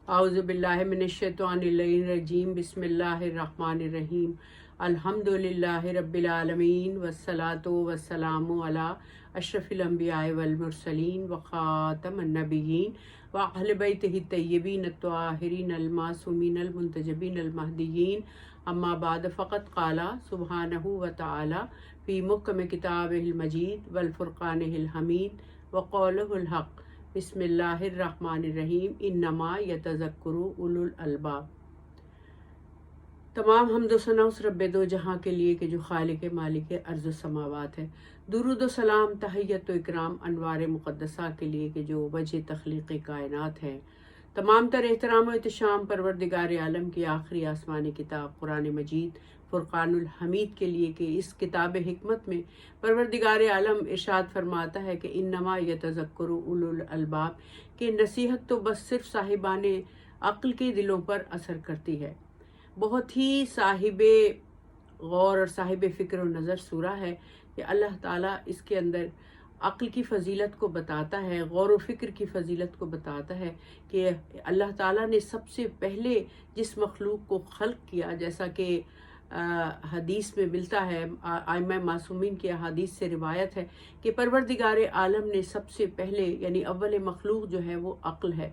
اعوذ باللہ من الشیطان الرجیم بسم اللہ الرحمن الرحیم الحمدللہ رب العالمین والصلاة والسلام علی اشرف الانبیاء والمرسلین وخاتم النبیین واہل بیتہ الطیبین الطاہرین المعصومین المنتجبین المہدیین اما بعد فقط قال سبحانہ وتعالی فی محکم کتابہ المجید والفرقانہ الحمید وقولہ الحق بسم اللہ الرحمن الرحیم انما یتذکر اولو الالباب۔ تمام حمد و ثنا اس رب دو جہاں کے لیے کہ جو خالق مالک ارض و سماوات ہے۔ درود و سلام تحیت و اکرام انوار مقدسہ کے لیے کہ جو وجہ تخلیق کائنات ہے۔ تمام تر احترام و احتشام پروردگار عالم کی آخری آسمانی کتاب قرآن مجید فرقان الحمید کے لیے کہ اس کتاب حکمت میں پروردگار عالم ارشاد فرماتا ہے کہ انما یتذکر اولو الالباب، کہ نصیحت تو بس صرف صاحبان عقل کے دلوں پر اثر کرتی ہے۔ بہت ہی صاحب غور اور صاحب فکر و نظر سورہ ہے کہ اللہ تعالیٰ اس کے اندر عقل کی فضیلت کو بتاتا ہے، غور و فکر کی فضیلت کو بتاتا ہے کہ اللہ تعالیٰ نے سب سے پہلے جس مخلوق کو خلق کیا، جیسا کہ حدیث میں ملتا ہے، ائمہ معصومین کی احادیث سے روایت ہے کہ پروردگار عالم نے سب سے پہلے یعنی اول مخلوق جو ہے وہ عقل ہے،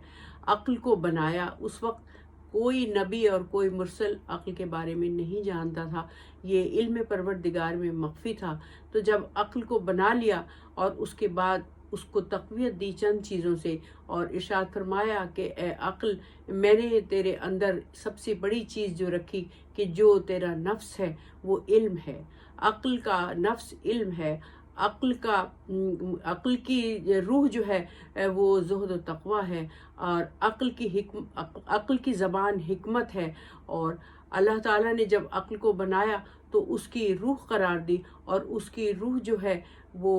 عقل کو بنایا۔ اس وقت کوئی نبی اور کوئی مرسل عقل کے بارے میں نہیں جانتا تھا، یہ علم پروردگار میں مخفی تھا۔ تو جب عقل کو بنا لیا اور اس کے بعد اس کو تقویت دی چند چیزوں سے، اور ارشاد فرمایا کہ اے عقل، میں نے تیرے اندر سب سے بڑی چیز جو رکھی کہ جو تیرا نفس ہے وہ علم ہے۔ عقل کا نفس علم ہے، عقل کی روح جو ہے وہ زہد و تقوی ہے، اور عقل کی زبان حکمت ہے۔ اور اللہ تعالیٰ نے جب عقل کو بنایا تو اس کی روح قرار دی، اور اس کی روح جو ہے وہ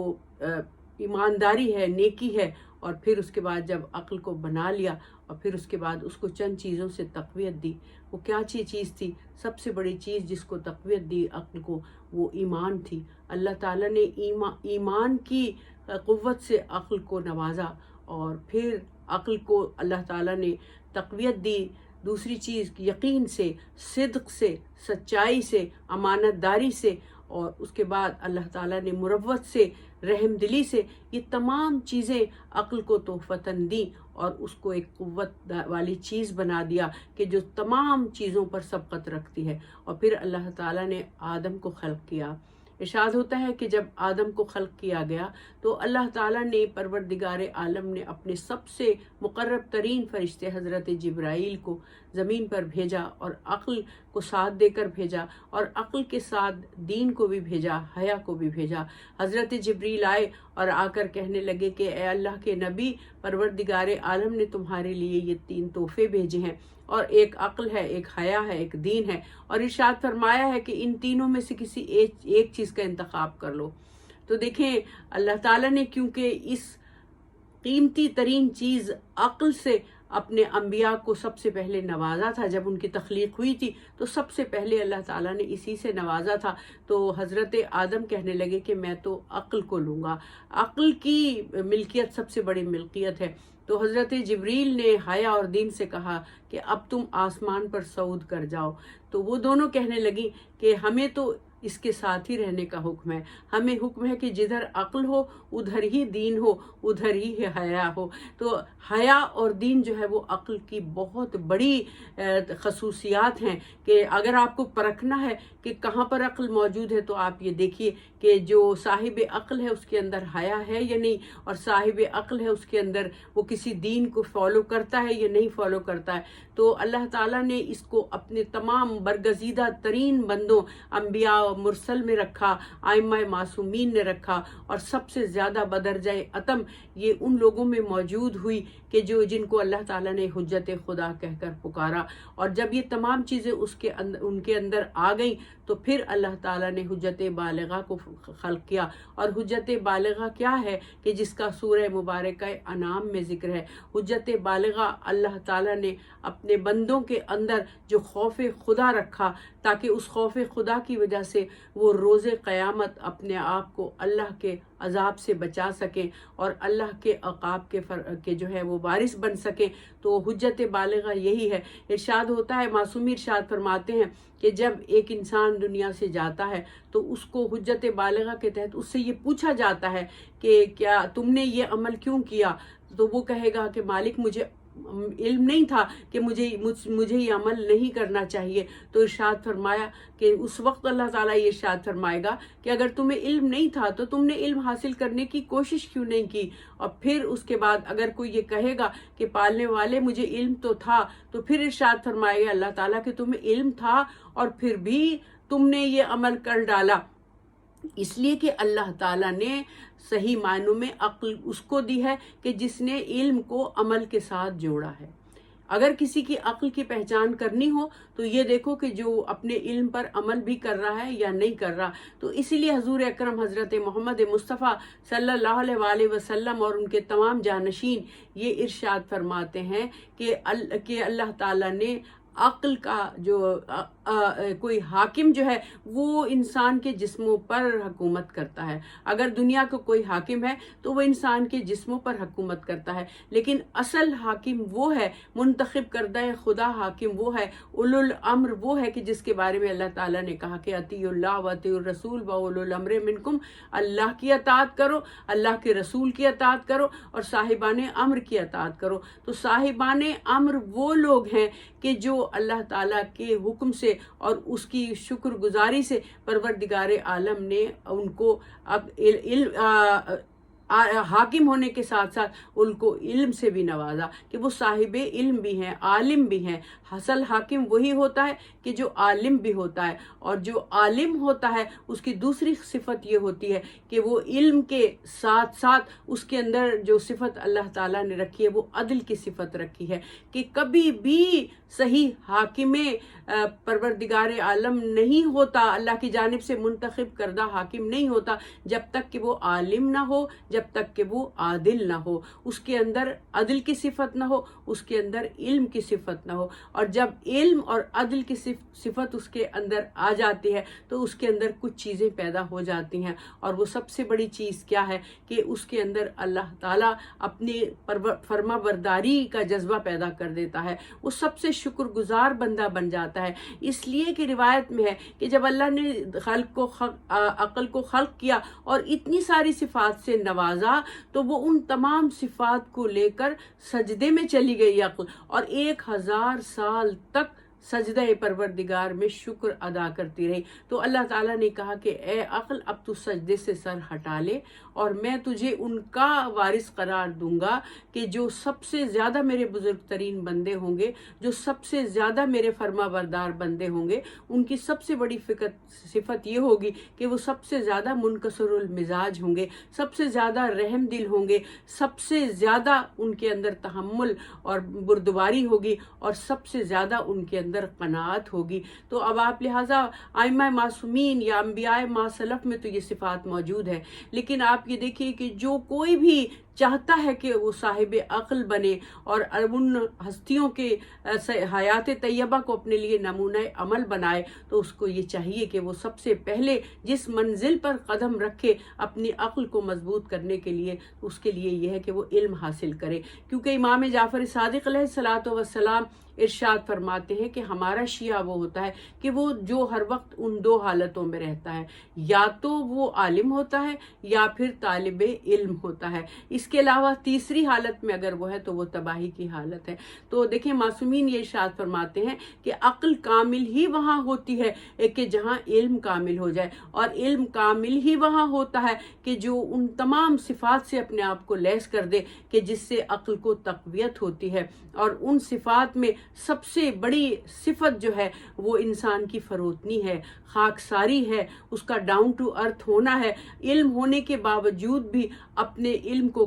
ایمانداری ہے، نیکی ہے۔ اور پھر اس کے بعد جب عقل کو بنا لیا اور پھر اس کے بعد اس کو چند چیزوں سے تقویت دی۔ وہ کیا چیز تھی؟ سب سے بڑی چیز جس کو تقویت دی عقل کو وہ ایمان تھی۔ اللہ تعالیٰ نے ایمان کی قوت سے عقل کو نوازا، اور پھر عقل کو اللہ تعالیٰ نے تقویت دی دوسری چیز یقین سے، صدق سے، سچائی سے، امانت داری سے، اور اس کے بعد اللہ تعالیٰ نے مروت سے، رحم دلی سے، یہ تمام چیزیں عقل کو تحفتاً دیں اور اس کو ایک قوت والی چیز بنا دیا کہ جو تمام چیزوں پر سبقت رکھتی ہے۔ اور پھر اللہ تعالیٰ نے آدم کو خلق کیا۔ ارشاد ہوتا ہے کہ جب آدم کو خلق کیا گیا تو اللہ تعالیٰ نے پروردگار عالم نے اپنے سب سے مقرب ترین فرشتے حضرت جبرائیل کو زمین پر بھیجا، اور عقل کو ساتھ دے کر بھیجا، اور عقل کے ساتھ دین کو بھی بھیجا، حیا کو بھی بھیجا۔ حضرت جبریل آئے اور آ کر کہنے لگے کہ اے اللہ کے نبی، پروردگار عالم نے تمہارے لیے یہ 3 تحفے بھیجے ہیں، اور ایک عقل ہے، ایک حیا ہے، ایک دین ہے، اور ارشاد فرمایا ہے کہ ان تینوں میں سے کسی ایک چیز کا انتخاب کر لو۔ تو دیکھیں اللہ تعالیٰ نے کیونکہ اس قیمتی ترین چیز عقل سے اپنے انبیاء کو سب سے پہلے نوازا تھا، جب ان کی تخلیق ہوئی تھی تو سب سے پہلے اللہ تعالیٰ نے اسی سے نوازا تھا۔ تو حضرت آدم کہنے لگے کہ میں تو عقل کو لوں گا، عقل کی ملکیت سب سے بڑی ملکیت ہے۔ تو حضرت جبریل نے حیا اور دین سے کہا کہ اب تم آسمان پر صعود کر جاؤ۔ تو وہ دونوں کہنے لگی کہ ہمیں تو اس کے ساتھ ہی رہنے کا حکم ہے، ہمیں حکم ہے کہ جدھر عقل ہو ادھر ہی دین ہو، ادھر ہی حیا ہو۔ تو حیا اور دین جو ہے وہ عقل کی بہت بڑی خصوصیات ہیں کہ اگر آپ کو پرکھنا ہے کہ کہاں پر عقل موجود ہے تو آپ یہ دیکھیے کہ جو صاحب عقل ہے اس کے اندر حیا ہے یا نہیں، اور صاحب عقل ہے اس کے اندر وہ کسی دین کو فالو کرتا ہے یا نہیں فالو کرتا ہے۔ تو اللہ تعالیٰ نے اس کو اپنے تمام برگزیدہ ترین بندوں، انبیاء مرسل میں رکھا، ائمہ معصومین نے رکھا، اور سب سے زیادہ بدرجہ اتم یہ ان لوگوں میں موجود ہوئی کہ جن کو اللہ تعالیٰ نے حجت خدا کہہ کر پکارا۔ اور جب یہ تمام چیزیں ان کے اندر آ گئیں تو پھر اللہ تعالیٰ نے حجت بالغہ کو خلق کیا۔ اور حجت بالغہ کیا ہے کہ جس کا سورہ مبارکہ انعام میں ذکر ہے۔ حجت بالغہ اللہ تعالیٰ نے اپنے بندوں کے اندر جو خوف خدا رکھا، تاکہ اس خوف خدا کی وجہ سے سے وہ روز قیامت اپنے آپ کو اللہ کے عذاب سے بچا سکیں اور اللہ کے عقاب کے جو ہے وہ وارث بن سکیں۔ تو حجت بالغہ یہی ہے۔ ارشاد ہوتا ہے، معصومی ارشاد فرماتے ہیں کہ جب ایک انسان دنیا سے جاتا ہے تو اس کو حجت بالغہ کے تحت اس سے یہ پوچھا جاتا ہے کہ کیا تم نے یہ عمل کیوں کیا؟ تو وہ کہے گا کہ مالک مجھے علم نہیں تھا کہ مجھے یہ عمل نہیں کرنا چاہیے۔ تو ارشاد فرمایا کہ اس وقت اللہ تعالیٰ یہ ارشاد فرمائے گا کہ اگر تمہیں علم نہیں تھا تو تم نے علم حاصل کرنے کی کوشش کیوں نہیں کی؟ اور پھر اس کے بعد اگر کوئی یہ کہے گا کہ پالنے والے مجھے علم تو تھا، تو پھر ارشاد فرمائے گا اللہ تعالیٰ کہ تمہیں علم تھا اور پھر بھی تم نے یہ عمل کر ڈالا۔ اس لیے کہ اللہ تعالیٰ نے صحیح معنوں میں عقل اس کو دی ہے کہ جس نے علم کو عمل کے ساتھ جوڑا ہے۔ اگر کسی کی عقل کی پہچان کرنی ہو تو یہ دیکھو کہ جو اپنے علم پر عمل بھی کر رہا ہے یا نہیں کر رہا۔ تو اسی لیے حضور اکرم حضرت محمد مصطفیٰ صلی اللہ علیہ وآلہ وسلم اور ان کے تمام جانشین یہ ارشاد فرماتے ہیں کہ اللہ تعالیٰ نے عقل کا جو کوئی حاکم جو ہے وہ انسان کے جسموں پر حکومت کرتا ہے۔ اگر دنیا کا کوئی حاکم ہے تو وہ انسان کے جسموں پر حکومت کرتا ہے، لیکن اصل حاکم وہ ہے، منتخب کردہ خدا حاکم وہ ہے، اولو الامر وہ ہے کہ جس کے بارے میں اللہ تعالیٰ نے کہا کہ اطیعوا اللہ و اطیعوا الرسول و اولو الامر منکم، اللہ کی اطاعت کرو، اللہ کے رسول کی اطاعت کرو اور صاحبان امر کی اطاعت کرو۔ تو صاحبان امر وہ لوگ ہیں کہ جو اللہ تعالیٰ کے حکم سے اور اس کی شکر گزاری سے پروردگار عالم نے ان کو حاکم ہونے کے ساتھ ساتھ ان کو علم سے بھی نوازا کہ وہ صاحب علم بھی ہیں، عالم بھی ہیں۔ اصل حاکم وہی ہوتا ہے کہ جو عالم بھی ہوتا ہے، اور جو عالم ہوتا ہے اس کی دوسری صفت یہ ہوتی ہے کہ وہ علم کے ساتھ ساتھ اس کے اندر جو صفت اللہ تعالیٰ نے رکھی ہے وہ عدل کی صفت رکھی ہے کہ کبھی بھی صحیح حاکم پروردگار عالم نہیں ہوتا، اللہ کی جانب سے منتخب کردہ حاکم نہیں ہوتا جب تک کہ وہ عالم نہ ہو، جب تک کہ وہ عادل نہ ہو، اس کے اندر عدل کی صفت نہ ہو، اس کے اندر علم کی صفت نہ ہو۔ اور جب علم اور عدل کی صفت اس کے اندر آ جاتی ہے تو اس کے اندر کچھ چیزیں پیدا ہو جاتی ہیں، اور وہ سب سے بڑی چیز کیا ہے کہ اس کے اندر اللہ تعالیٰ اپنی فرما برداری کا جذبہ پیدا کر دیتا ہے، وہ سب سے شکر گزار بندہ بن جاتا ہے۔ اس لیے کہ روایت میں ہے کہ جب اللہ نے عقل کو خلق کیا اور اتنی ساری صفات سے نوازا تو وہ ان تمام صفات کو لے کر سجدے میں چلی گئی عقل، اور 1000 سال تک سجدہ پروردگار میں شکر ادا کرتی رہی۔ تو اللہ تعالیٰ نے کہا کہ اے عقل اب تو سجدے سے سر ہٹا لے اور میں تجھے ان کا وارث قرار دوں گا کہ جو سب سے زیادہ میرے بزرگ ترین بندے ہوں گے، جو سب سے زیادہ میرے فرما بردار بندے ہوں گے، ان کی سب سے بڑی صفت یہ ہوگی کہ وہ سب سے زیادہ منکسر المزاج ہوں گے، سب سے زیادہ رحم دل ہوں گے، سب سے زیادہ ان کے اندر تحمل اور بردباری ہوگی، اور سب سے زیادہ ان کے اندر قناعت ہوگی۔ تو اب آپ لہٰذا ائمہ معصومین یا انبیاء ما سلف میں تو یہ صفات موجود ہے، لیکن آپ یہ دیکھیے کہ جو کوئی بھی چاہتا ہے کہ وہ صاحب عقل بنے اور ان ہستیوں کے حیات طیبہ کو اپنے لیے نمونہ عمل بنائے، تو اس کو یہ چاہیے کہ وہ سب سے پہلے جس منزل پر قدم رکھے اپنی عقل کو مضبوط کرنے کے لیے، اس کے لیے یہ ہے کہ وہ علم حاصل کرے۔ کیونکہ امام جعفر صادق علیہ الصلاۃ والسلام ارشاد فرماتے ہیں کہ ہمارا شیعہ وہ ہوتا ہے کہ وہ جو ہر وقت ان دو حالتوں میں رہتا ہے، یا تو وہ عالم ہوتا ہے یا پھر طالب علم ہوتا ہے، اس کے علاوہ تیسری حالت میں اگر وہ ہے تو وہ تباہی کی حالت ہے۔ تو دیکھیں معصومین یہ ارشاد فرماتے ہیں کہ عقل کامل ہی وہاں ہوتی ہے کہ جہاں علم کامل ہو جائے، اور علم کامل ہی وہاں ہوتا ہے کہ جو ان تمام صفات سے اپنے آپ کو لیس کر دے کہ جس سے عقل کو تقویت ہوتی ہے۔ اور ان صفات میں سب سے بڑی صفت جو ہے وہ انسان کی فروتنی ہے، خاکساری ہے، اس کا ڈاؤن ٹو ارتھ ہونا ہے، علم ہونے کے باوجود بھی اپنے علم کو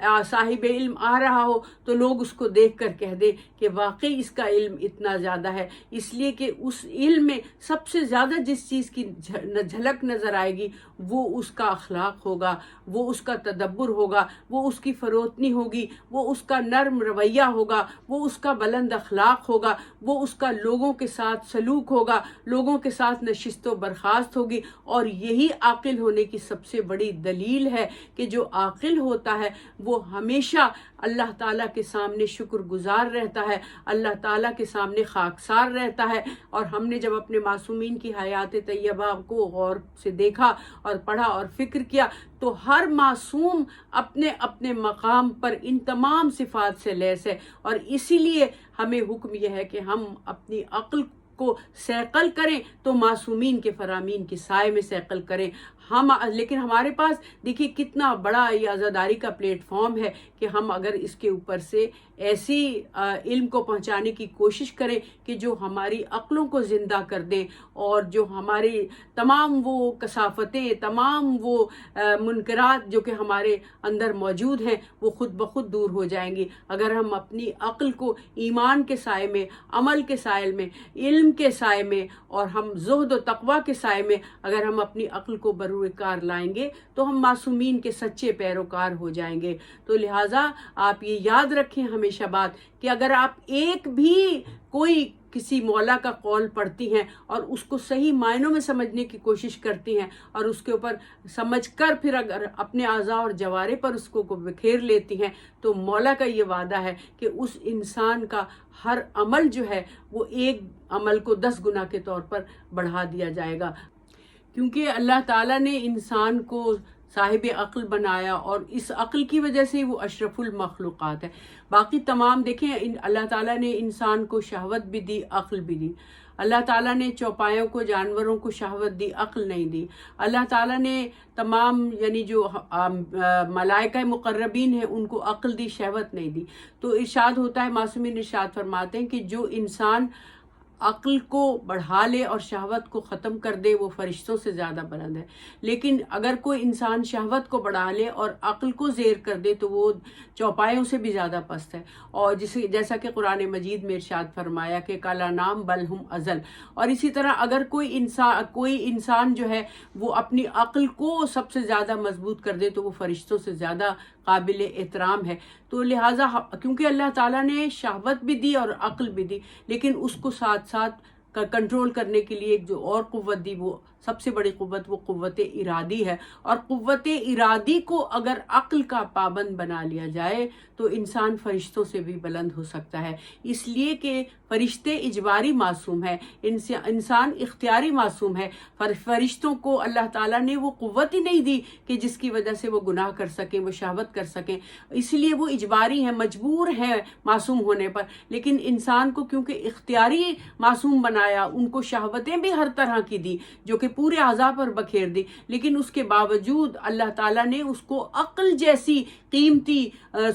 صاحب علم آ رہا ہو تو لوگ اس کو دیکھ کر کہہ دیں کہ واقعی اس کا علم اتنا زیادہ ہے، اس لیے کہ اس علم میں سب سے زیادہ جس چیز کی جھلک نظر آئے گی وہ اس کا اخلاق ہوگا، وہ اس کا تدبر ہوگا، وہ اس کی فروتنی ہوگی، وہ اس کا نرم رویہ ہوگا، وہ اس کا بلند اخلاق ہوگا، وہ اس کا لوگوں کے ساتھ سلوک ہوگا، لوگوں کے ساتھ نشست و برخاست ہوگی۔ اور یہی عاقل ہونے کی سب سے بڑی دلیل ہے کہ جو عاقل ہوتا ہے وہ ہمیشہ اللہ تعالیٰ کے سامنے شکر گزار رہتا ہے، اللہ تعالیٰ کے سامنے خاکسار رہتا ہے۔ اور ہم نے جب اپنے معصومین کی حیات طیبہ کو غور سے دیکھا اور پڑھا اور فکر کیا تو ہر معصوم اپنے اپنے مقام پر ان تمام صفات سے لیس ہے، اور اسی لیے ہمیں حکم یہ ہے کہ ہم اپنی عقل کو سیقل کریں تو معصومین کے فرامین کے سائے میں سیقل کریں۔ لیکن ہمارے پاس دیکھیے کتنا بڑا یہ عزاداری کا پلیٹ فارم ہے کہ ہم اگر اس کے اوپر سے ایسی علم کو پہنچانے کی کوشش کریں کہ جو ہماری عقلوں کو زندہ کر دیں، اور جو ہماری تمام وہ کثافتیں، تمام وہ منکرات جو کہ ہمارے اندر موجود ہیں وہ خود بخود دور ہو جائیں گی اگر ہم اپنی عقل کو ایمان کے سائے میں، عمل کے سائے میں، علم کے سائے میں اور ہم زہد و تقوی کے سائے میں اگر ہم اپنی عقل کو بروئے کار لائیں گے تو ہم معصومین کے سچے پیروکار ہو جائیں گے۔ تو لہٰذا آپ یہ یاد رکھیں ہمیشہ بات کہ اگر آپ ایک بھی کوئی کسی مولا کا قول پڑھتی ہیں اور اس کو صحیح معنوں میں سمجھنے کی کوشش کرتی ہیں اور اس کے اوپر سمجھ کر پھر اگر اپنے اعضاء اور جوارے پر اس کو بکھیر لیتی ہیں تو مولا کا یہ وعدہ ہے کہ اس انسان کا ہر عمل جو ہے وہ ایک عمل کو 10 گنا کے طور پر بڑھا دیا جائے گا، کیونکہ اللہ تعالیٰ نے انسان کو صاحب عقل بنایا اور اس عقل کی وجہ سے وہ اشرف المخلوقات ہے۔ باقی تمام دیکھیں اللہ تعالیٰ نے انسان کو شہوت بھی دی، عقل بھی دی۔ اللہ تعالیٰ نے چوپایوں کو، جانوروں کو شہوت دی، عقل نہیں دی۔ اللہ تعالیٰ نے تمام یعنی جو ملائکہ مقربین ہیں ان کو عقل دی، شہوت نہیں دی۔ تو ارشاد ہوتا ہے، معصومین ارشاد فرماتے ہیں کہ جو انسان عقل کو بڑھا لے اور شہوت کو ختم کر دے وہ فرشتوں سے زیادہ بلند ہے، لیکن اگر کوئی انسان شہوت کو بڑھا لے اور عقل کو زیر کر دے تو وہ چوپایوں سے بھی زیادہ پست ہے۔ اور جیسا کہ قرآن مجید میں ارشاد فرمایا کہ کالا نام بل ہم ازل۔ اور اسی طرح اگر کوئی انسان جو ہے وہ اپنی عقل کو سب سے زیادہ مضبوط کر دے تو وہ فرشتوں سے زیادہ قابل احترام ہے۔ تو لہٰذا کیونکہ اللہ تعالیٰ نے شہوت بھی دی اور عقل بھی دی، لیکن اس کو ساتھ ساتھ کنٹرول کرنے کے لیے جو اور قوت دی، وہ سب سے بڑی قوت وہ قوت ارادی ہے۔ اور قوت ارادی کو اگر عقل کا پابند بنا لیا جائے تو انسان فرشتوں سے بھی بلند ہو سکتا ہے، اس لیے کہ فرشتے اجباری معصوم ہے، انسان اختیاری معصوم ہے۔ فرشتوں کو اللہ تعالیٰ نے وہ قوت ہی نہیں دی کہ جس کی وجہ سے وہ گناہ کر سکیں، وہ شہوت کر سکیں، اس لیے وہ اجباری ہیں، مجبور ہیں معصوم ہونے پر۔ لیکن انسان کو کیونکہ اختیاری معصوم بنایا، ان کو شہوتیں بھی ہر طرح کی دی جو کہ پورے اعضاء پر بکھیر دی، لیکن اس کے باوجود اللہ تعالیٰ نے اس کو عقل جیسی قیمتی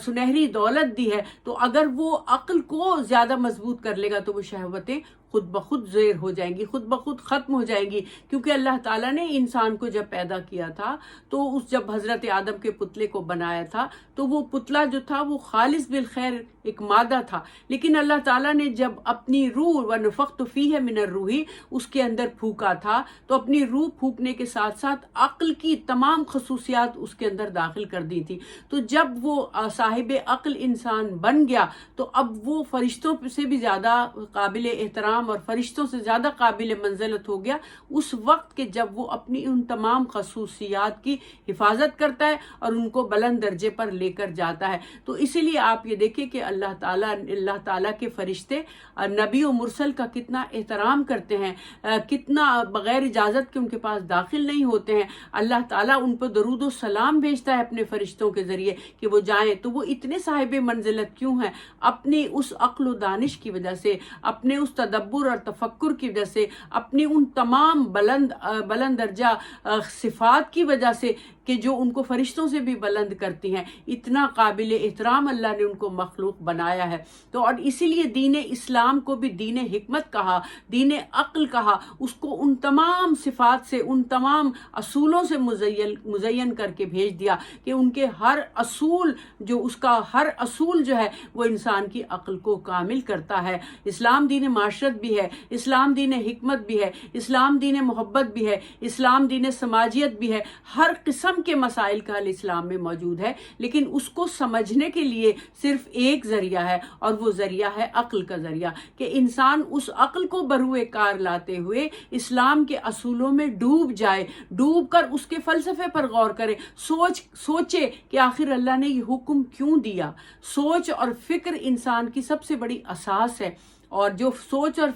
سنہری دولت دی ہے۔ تو اگر وہ عقل کو زیادہ مضبوط کر لے گا تو وہ شہوتیں خود بخود زیر ہو جائیں گی، خود بخود ختم ہو جائیں گی، کیونکہ اللہ تعالیٰ نے انسان کو جب پیدا کیا تھا تو جب حضرت آدم کے پتلے کو بنایا تھا تو وہ پتلا جو تھا وہ خالص بالخیر ایک مادہ تھا، لیکن اللہ تعالیٰ نے جب اپنی روح ونفخت فیہ من الروح اس کے اندر پھونکا تھا تو اپنی روح پھونکنے کے ساتھ ساتھ عقل کی تمام خصوصیات اس کے اندر داخل کر دی تھی۔ تو جب وہ صاحب عقل انسان بن گیا تو اب وہ فرشتوں سے بھی زیادہ قابل احترام اور فرشتوں سے زیادہ قابل منزلت ہو گیا اس وقت کہ جب وہ اپنی ان تمام خصوصیات کی حفاظت کرتا ہے اور ان کو بلند درجے پر لے کر جاتا ہے۔ تو اسی لیے آپ یہ دیکھیں کہ اللہ تعالیٰ کے فرشتے نبی و مرسل کا کتنا احترام کرتے ہیں، کتنا بغیر اجازت کے ان کے پاس داخل نہیں ہوتے ہیں۔ اللہ تعالیٰ ان پر درود و سلام بھیجتا ہے اپنے فرشتوں کے ذریعے کہ وہ جائیں، تو وہ اتنے صاحب منزلت کیوں ہیں؟ اپنی اس عقل و دانش کی وجہ سے، اپنے اس تدبر اور تفکر کی وجہ سے، اپنی ان تمام بلند درجہ صفات کی وجہ سے کہ جو ان کو فرشتوں سے بھی بلند کرتی ہیں. اتنا قابل احترام اللہ نے ان کو مخلوق بنایا ہے. تو اور اسی لیے دین اسلام کو بھی دین حکمت کہا، دین عقل کہا. اس کو ان تمام صفات سے، ان تمام اصولوں سے مزین کر کے بھیج دیا کہ ان کے ہر اصول، جو اس کا ہر اصول جو ہے وہ انسان کی عقل کو کامل کرتا ہے. اسلام دین معاشرت بھی ہے، اسلام دین حکمت بھی ہے، اسلام دین محبت بھی ہے، اسلام دین سماجیت بھی ہے. ہر قسم کے مسائل کا حل اسلام میں موجود ہے، لیکن اس کو سمجھنے کے لیے صرف ایک ذریعہ ہے، اور وہ ذریعہ ہے عقل کا ذریعہ. کہ انسان اس عقل کو بروئے کار لاتے ہوئے اسلام کے اصولوں میں ڈوب جائے، ڈوب کر اس کے فلسفے پر غور کرے، سوچے کہ آخر اللہ نے یہ حکم کیوں دیا. سوچ اور فکر انسان کی سب سے بڑی اساس ہے، اور جو سوچ اور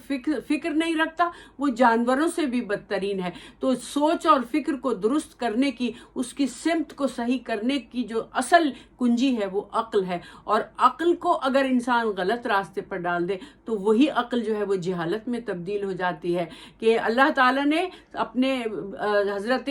فکر نہیں رکھتا وہ جانوروں سے بھی بدترین ہے. تو سوچ اور فکر کو درست کرنے کی، اس کی سمت کو صحیح کرنے کی جو اصل کنجی ہے وہ عقل ہے. اور عقل کو اگر انسان غلط راستے پر ڈال دے تو وہی عقل جو ہے وہ جہالت میں تبدیل ہو جاتی ہے. کہ اللہ تعالیٰ نے اپنے حضرت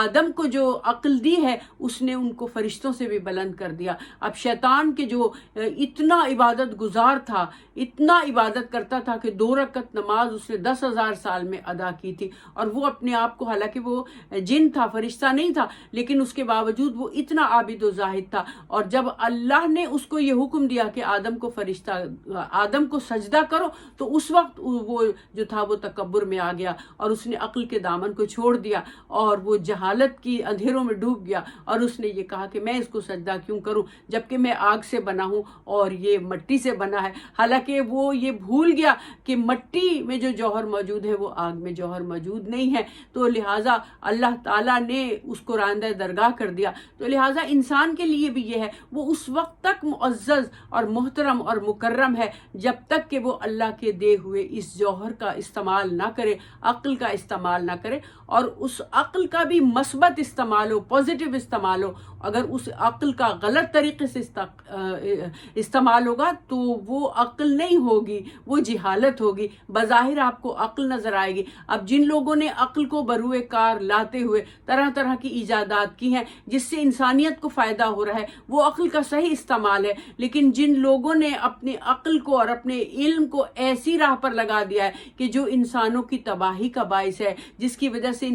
آدم کو جو عقل دی ہے اس نے ان کو فرشتوں سے بھی بلند کر دیا. اب شیطان کے جو اتنا عبادت گزار تھا، اتنا عبادت کرتا تھا کہ 2 رکعت نماز اس نے 10,000 سال میں ادا کی تھی، اور وہ اپنے آپ کو، حالانکہ وہ جن تھا، فرشتہ نہیں تھا، لیکن اس کے باوجود وہ اتنا عابد و زاہد تھا. اور جب اللہ نے اس کو یہ حکم دیا کہ آدم کو سجدہ کرو، تو اس وقت وہ جو تھا وہ تکبر میں آ گیا، اور اس نے عقل کے دامن کو چھوڑ دیا، اور وہ جہالت کی اندھیروں میں ڈوب گیا. اور اس نے یہ کہا کہ میں اس کو سجدہ کیوں کروں جبکہ میں آگ سے بنا ہوں اور یہ مٹی سے بنا ہے. حالانکہ وہ یہ بھول گیا کہ مٹی میں جو جوہر موجود ہے وہ آگ میں جوہر موجود نہیں ہے. تو لہٰذا اللہ تعالیٰ نے اس کو راندہ درگاہ کر دیا. تو لہٰذا انسان کے لیے بھی یہ ہے، وہ اس وقت تک معزز اور محترم اور مکرم ہے جب تک کہ وہ اللہ کے دے ہوئے اس جوہر کا استعمال نہ کرے، عقل کا استعمال نہ کرے، اور اس عقل کا بھی مثبت استعمال ہو، پازیٹیو استعمال ہو. اگر اس عقل کا غلط طریقے سے استعمال ہوگا تو وہ عقل نہیں ہوگی، وہ جہالت ہوگی. بظاہر آپ کو عقل نظر آئے گی. اب جن لوگوں نے عقل کو بروئے کار لاتے ہوئے طرح طرح کی ایجادات کی ہیں جس سے انسانیت کو فائدہ ہو رہا ہے، وہ عقل کا صحیح استعمال ہے. لیکن جن لوگوں نے اپنے عقل کو اور اپنے علم کو ایسی راہ پر لگا دیا ہے کہ جو انسانوں کی تباہی کا باعث ہے، جس کی وجہ سے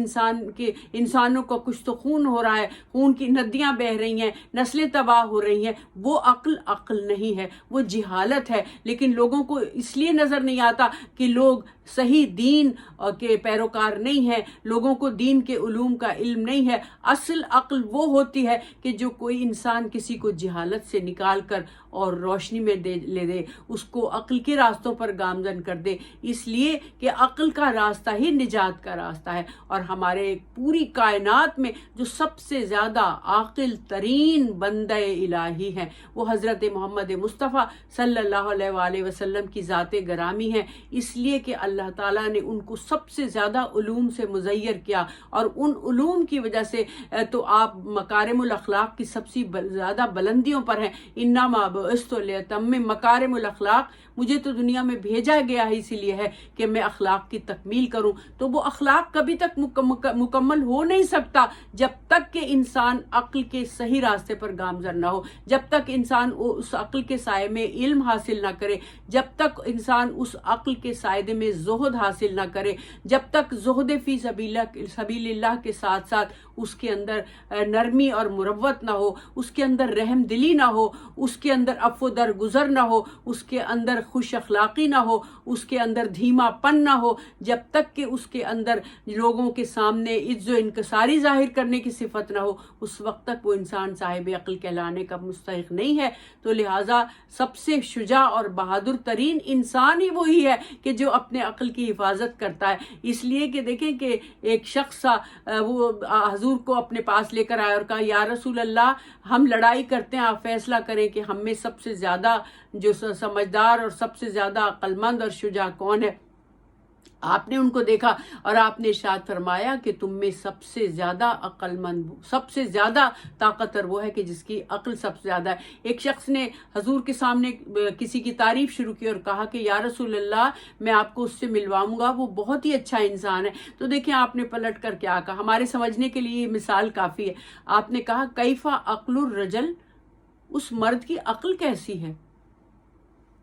انسانوں کو کچھ تو خون ہو رہا ہے، خون کی ندیاں بہہ رہی ہیں، نسلیں تباہ ہو رہی ہیں، وہ عقل نہیں ہے، وہ جہالت ہے. لیکن لوگوں کو اس لیے نظر نہیں آتا کہ لوگ صحیح دین کے پیروکار نہیں ہیں، لوگوں کو دین کے علوم کا علم نہیں ہے. اصل عقل وہ ہوتی ہے کہ جو کوئی انسان کسی کو جہالت سے نکال کر اور روشنی میں لے دے، اس کو عقل کے راستوں پر گامزن کر دے. اس لیے کہ عقل کا راستہ ہی نجات کا راستہ ہے. اور ہمارے پوری کائنات میں جو سب سے زیادہ عاقل ترین بندہ الہی ہیں وہ حضرت محمد مصطفیٰ صلی اللہ علیہ وآلہ وسلم کی ذات گرامی ہے. اس لیے کہ اللہ تعالیٰ نے ان کو سب سے زیادہ علوم سے مزیر کیا، اور ان علوم کی وجہ سے تو آپ مکارم الاخلاق کی سب سے زیادہ بلندیوں پر ہیں. انما بعثت لأتمم مکارم الاخلاق، مجھے تو دنیا میں بھیجا گیا ہے اسی لیے ہے کہ میں اخلاق کی تکمیل کروں. تو وہ اخلاق کبھی تک مکمل ہو نہیں سکتا جب تک کہ انسان عقل کے صحیح راستے پر گامزن نہ ہو، جب تک انسان اس عقل کے سائے میں علم حاصل نہ کرے، جب تک انسان اس عقل کے سائے میں زہد حاصل نہ کرے، جب تک زہد فی سبیل اللہ کے ساتھ ساتھ اس کے اندر نرمی اور مروت نہ ہو، اس کے اندر رحم دلی نہ ہو، اس کے اندر عفو درگزر نہ ہو، اس کے اندر خوش اخلاقی نہ ہو، اس کے اندر دھیما پن نہ ہو، جب تک کہ اس کے اندر لوگوں کے سامنے عز و انکساری ظاہر کرنے کی صفت نہ ہو، اس وقت تک وہ انسان صاحب عقل کہلانے کا مستحق نہیں ہے. تو لہٰذا سب سے شجاع اور بہادر ترین انسان ہی وہی ہے کہ جو اپنے عقل کی حفاظت کرتا ہے. اس لیے کہ دیکھیں کہ ایک شخص وہ حضور کو اپنے پاس لے کر آیا اور کہا یا رسول اللہ، ہم لڑائی کرتے ہیں، آپ فیصلہ کریں کہ ہم میں سب سے زیادہ جو سمجھدار اور سب سے زیادہ عقل مند اور شجاع کون ہے. آپ نے ان کو دیکھا اور آپ نے ارشاد فرمایا کہ تم میں سب سے زیادہ عقل مند، سب سے زیادہ طاقتور وہ ہے کہ جس کی عقل سب سے زیادہ ہے۔ ایک شخص نے حضور کے سامنے کسی کی تعریف شروع کی اور کہا کہ یا رسول اللہ، میں آپ کو اس سے ملواؤں گا، وہ بہت ہی اچھا انسان ہے۔ تو دیکھیں آپ نے پلٹ کر کیا کہا، ہمارے سمجھنے کے لیے یہ مثال کافی ہے۔ آپ نے کہا کیفا عقل الرجل، اس مرد کی عقل کیسی ہے؟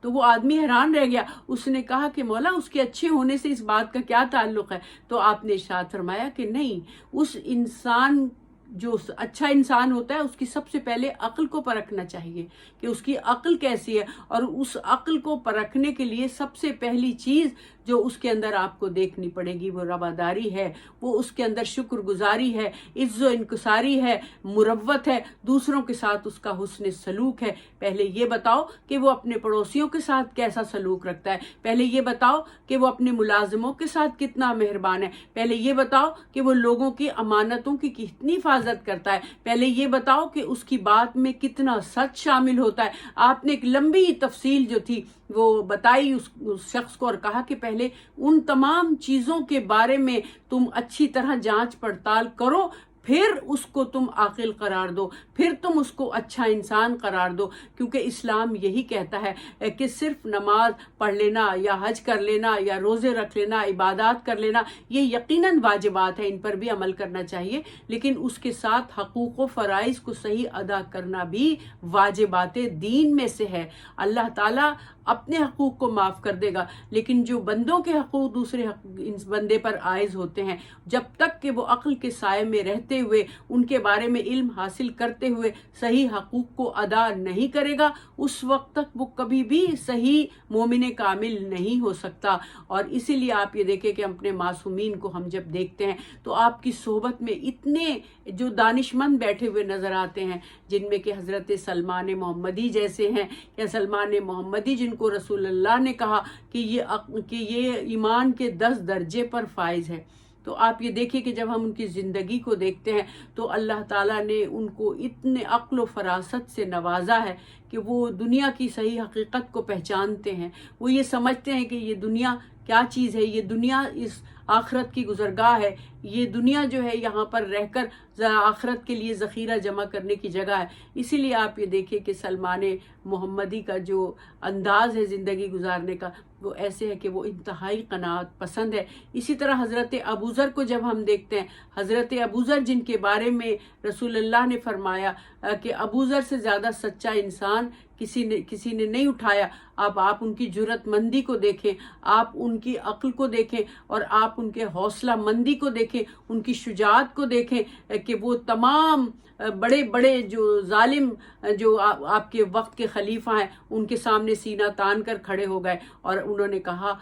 تو وہ آدمی حیران رہ گیا، اس نے کہا کہ مولا اس کے اچھے ہونے سے اس بات کا کیا تعلق ہے؟ تو آپ نے ارشاد فرمایا کہ نہیں، اس انسان جو اچھا انسان ہوتا ہے اس کی سب سے پہلے عقل کو پرکھنا چاہیے کہ اس کی عقل کیسی ہے، اور اس عقل کو پرکھنے کے لیے سب سے پہلی چیز جو اس کے اندر آپ کو دیکھنی پڑے گی وہ رواداری ہے، وہ اس کے اندر شکر گزاری ہے، عز و انکساری ہے، مروت ہے، دوسروں کے ساتھ اس کا حسن سلوک ہے۔ پہلے یہ بتاؤ کہ وہ اپنے پڑوسیوں کے ساتھ کیسا سلوک رکھتا ہے، پہلے یہ بتاؤ کہ وہ اپنے ملازموں کے ساتھ کتنا مہربان ہے، پہلے یہ بتاؤ کہ وہ لوگوں کی امانتوں کی کتنی حفاظت کرتا ہے، پہلے یہ بتاؤ کہ اس کی بات میں کتنا سچ شامل ہوتا ہے۔ آپ نے ایک لمبی تفصیل جو تھی وہ بتائی اس شخص کو اور کہا کہ پہلے ان تمام چیزوں کے بارے میں تم اچھی طرح جانچ پڑتال کرو، پھر اس کو تم عاقل قرار دو، پھر تم اس کو اچھا انسان قرار دو، کیونکہ اسلام یہی کہتا ہے کہ صرف نماز پڑھ لینا یا حج کر لینا یا روزے رکھ لینا، عبادات کر لینا، یہ یقیناً واجبات ہیں، ان پر بھی عمل کرنا چاہیے، لیکن اس کے ساتھ حقوق و فرائض کو صحیح ادا کرنا بھی واجبات دین میں سے ہے۔ اللہ تعالیٰ اپنے حقوق کو معاف کر دے گا، لیکن جو بندوں کے حقوق دوسرے اس بندے پر عائد ہوتے ہیں، جب تک کہ وہ عقل کے سائے میں رہتے ہوئے ان کے بارے میں علم حاصل کرتے ہوئے صحیح حقوق کو ادا نہیں کرے گا، اس وقت تک وہ کبھی بھی صحیح مومن کامل نہیں ہو سکتا۔ اور اسی لیے آپ یہ دیکھیں کہ اپنے معصومین کو ہم جب دیکھتے ہیں تو آپ کی صحبت میں اتنے جو دانش مند بیٹھے ہوئے نظر آتے ہیں، جن میں کہ حضرت سلمان محمدی جیسے ہیں، یا سلمان محمدی جن کو رسول اللہ نے کہا کہ یہ ایمان کے 10 درجے پر فائز ہے۔ تو آپ یہ دیکھیں کہ جب ہم ان کی زندگی کو دیکھتے ہیں تو اللہ تعالیٰ نے ان کو اتنے عقل و فراست سے نوازا ہے کہ وہ دنیا کی صحیح حقیقت کو پہچانتے ہیں، وہ یہ سمجھتے ہیں کہ یہ دنیا کیا چیز ہے، یہ دنیا اس آخرت کی گزرگاہ ہے، یہ دنیا جو ہے یہاں پر رہ کر آخرت کے لیے ذخیرہ جمع کرنے کی جگہ ہے۔ اسی لیے آپ یہ دیکھیں کہ سلمان محمدی کا جو انداز ہے زندگی گزارنے کا وہ ایسے ہے کہ وہ انتہائی قناعت پسند ہے۔ اسی طرح حضرت ابوذر کو جب ہم دیکھتے ہیں، حضرت ابوذر جن کے بارے میں رسول اللہ نے فرمایا کہ ابوذر سے زیادہ سچا انسان کسی نے نہیں اٹھایا، آپ ان کی جرأت مندی کو دیکھیں، آپ ان کی عقل کو دیکھیں، اور آپ ان کے حوصلہ مندی کو دیکھیں، ان کی شجاعت کو دیکھیں کہ وہ تمام بڑے بڑے جو ظالم جو آپ کے وقت کے خلیفہ ہیں ان کے سامنے سینہ تان کر کھڑے ہو گئے، اور انہوں نے کہا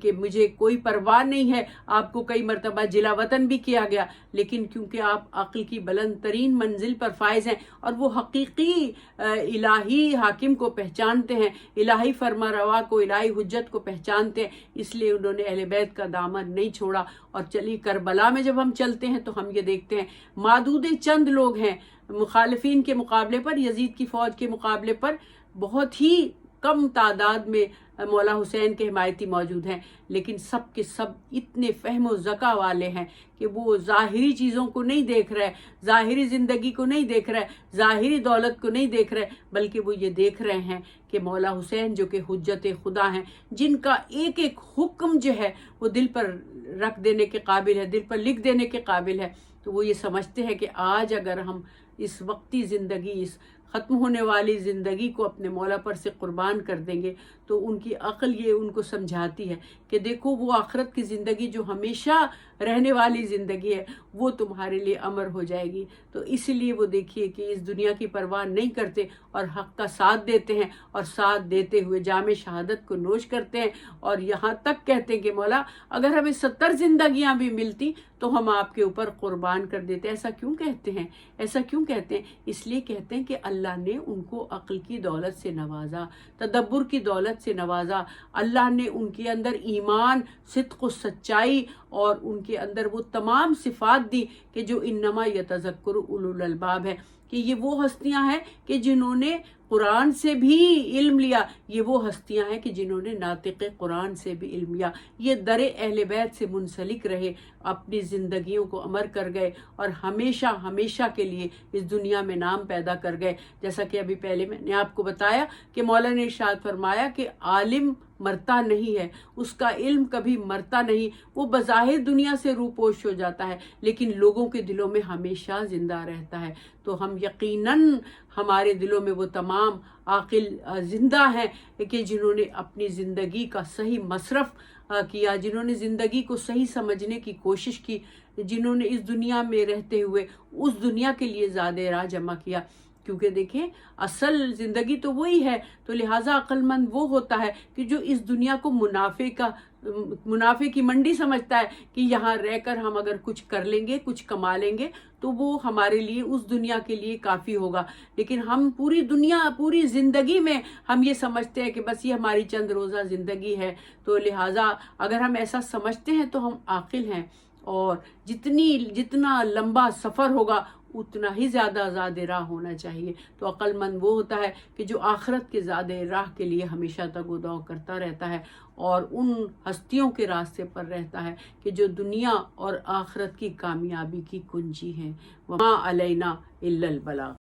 کہ مجھے کوئی پرواہ نہیں ہے، آپ کو کئی مرتبہ جلا وطن بھی کیا گیا، لیکن کیونکہ آپ عقل کی بلند ترین منزل پر فائز ہیں اور وہ حقیقی الہی حاکم کو پہچانتے ہیں، الہی فرما روا کو، الہی حجت کو پہچانتے ہیں، اس لیے انہوں نے اہل بیت کا دامن نہیں چھوڑا۔ اور چلیے کربلا میں جب ہم چلتے ہیں تو ہم یہ دیکھتے ہیں معدود چند لوگ ہیں مخالفین کے مقابلے پر، یزید کی فوج کے مقابلے پر بہت ہی کم تعداد میں مولا حسین کے حمایتی موجود ہیں، لیکن سب کے سب اتنے فہم و ذکا والے ہیں کہ وہ ظاہری چیزوں کو نہیں دیکھ رہے، ظاہری زندگی کو نہیں دیکھ رہے، ظاہری دولت کو نہیں دیکھ رہے، بلکہ وہ یہ دیکھ رہے ہیں کہ مولا حسین جو کہ حجت خدا ہیں، جن کا ایک ایک حکم جو ہے وہ دل پر رکھ دینے کے قابل ہے، دل پر لکھ دینے کے قابل ہے، تو وہ یہ سمجھتے ہیں کہ آج اگر ہم اس وقتی زندگی، اس ختم ہونے والی زندگی کو اپنے مولا پر سے قربان کر دیں گے تو ان کی عقل یہ ان کو سمجھاتی ہے کہ دیکھو وہ آخرت کی زندگی جو ہمیشہ رہنے والی زندگی ہے وہ تمہارے لیے امر ہو جائے گی۔ تو اسی لیے وہ دیکھیے کہ اس دنیا کی پرواہ نہیں کرتے اور حق کا ساتھ دیتے ہیں، اور ساتھ دیتے ہوئے جام شہادت کو نوش کرتے ہیں، اور یہاں تک کہتے ہیں کہ مولا اگر ہمیں 70 زندگیاں بھی ملتی تو ہم آپ کے اوپر قربان کر دیتے۔ ایسا کیوں کہتے ہیں؟ ایسا کیوں کہتے ہیں؟ اس لیے کہتے ہیں کہ اللہ نے ان کو عقل کی دولت سے نوازا، تدبر کی دولت سے نوازا، اللہ نے ان کے اندر ایمان، صدق و سچائی اور ان کے اندر وہ تمام صفات دی کہ جو انما یتذکر اولو الالباب ہے، کہ یہ وہ ہستیاں ہیں کہ جنہوں نے قرآن سے بھی علم لیا، یہ وہ ہستیاں ہیں کہ جنہوں نے ناطق قرآن سے بھی علم لیا، یہ در اہل بیت سے منسلک رہے، اپنی زندگیوں کو امر کر گئے اور ہمیشہ ہمیشہ کے لیے اس دنیا میں نام پیدا کر گئے۔ جیسا کہ ابھی پہلے میں نے آپ کو بتایا کہ مولا نے ارشاد فرمایا کہ عالم مرتا نہیں ہے، اس کا علم کبھی مرتا نہیں، وہ بظاہر دنیا سے روپوش ہو جاتا ہے لیکن لوگوں کے دلوں میں ہمیشہ زندہ رہتا ہے۔ تو ہم یقیناً ہمارے دلوں میں وہ تمام عاقل زندہ ہیں کہ جنہوں نے اپنی زندگی کا صحیح مصرف کیا، جنہوں نے زندگی کو صحیح سمجھنے کی کوشش کی، جنہوں نے اس دنیا میں رہتے ہوئے اس دنیا کے لیے زیادہ راہ جمع کیا۔ کیونکہ دیکھیں اصل زندگی تو وہی ہے، تو لہٰذا عقل مند وہ ہوتا ہے کہ جو اس دنیا کو منافع کی منڈی سمجھتا ہے کہ یہاں رہ کر ہم اگر کچھ کر لیں گے، کچھ کما لیں گے تو وہ ہمارے لیے اس دنیا کے لیے کافی ہوگا۔ لیکن ہم پوری زندگی میں ہم یہ سمجھتے ہیں کہ بس یہ ہماری چند روزہ زندگی ہے، تو لہٰذا اگر ہم ایسا سمجھتے ہیں تو ہم عاقل ہیں، اور جتنا لمبا سفر ہوگا اتنا ہی زیادہ زاد راہ ہونا چاہیے۔ تو عقل مند وہ ہوتا ہے کہ جو آخرت کے زاد راہ کے لیے ہمیشہ تگ و دو کرتا رہتا ہے اور ان ہستیوں کے راستے پر رہتا ہے کہ جو دنیا اور آخرت کی کامیابی کی کنجی ہیں۔ وما علینا الا البلاغ۔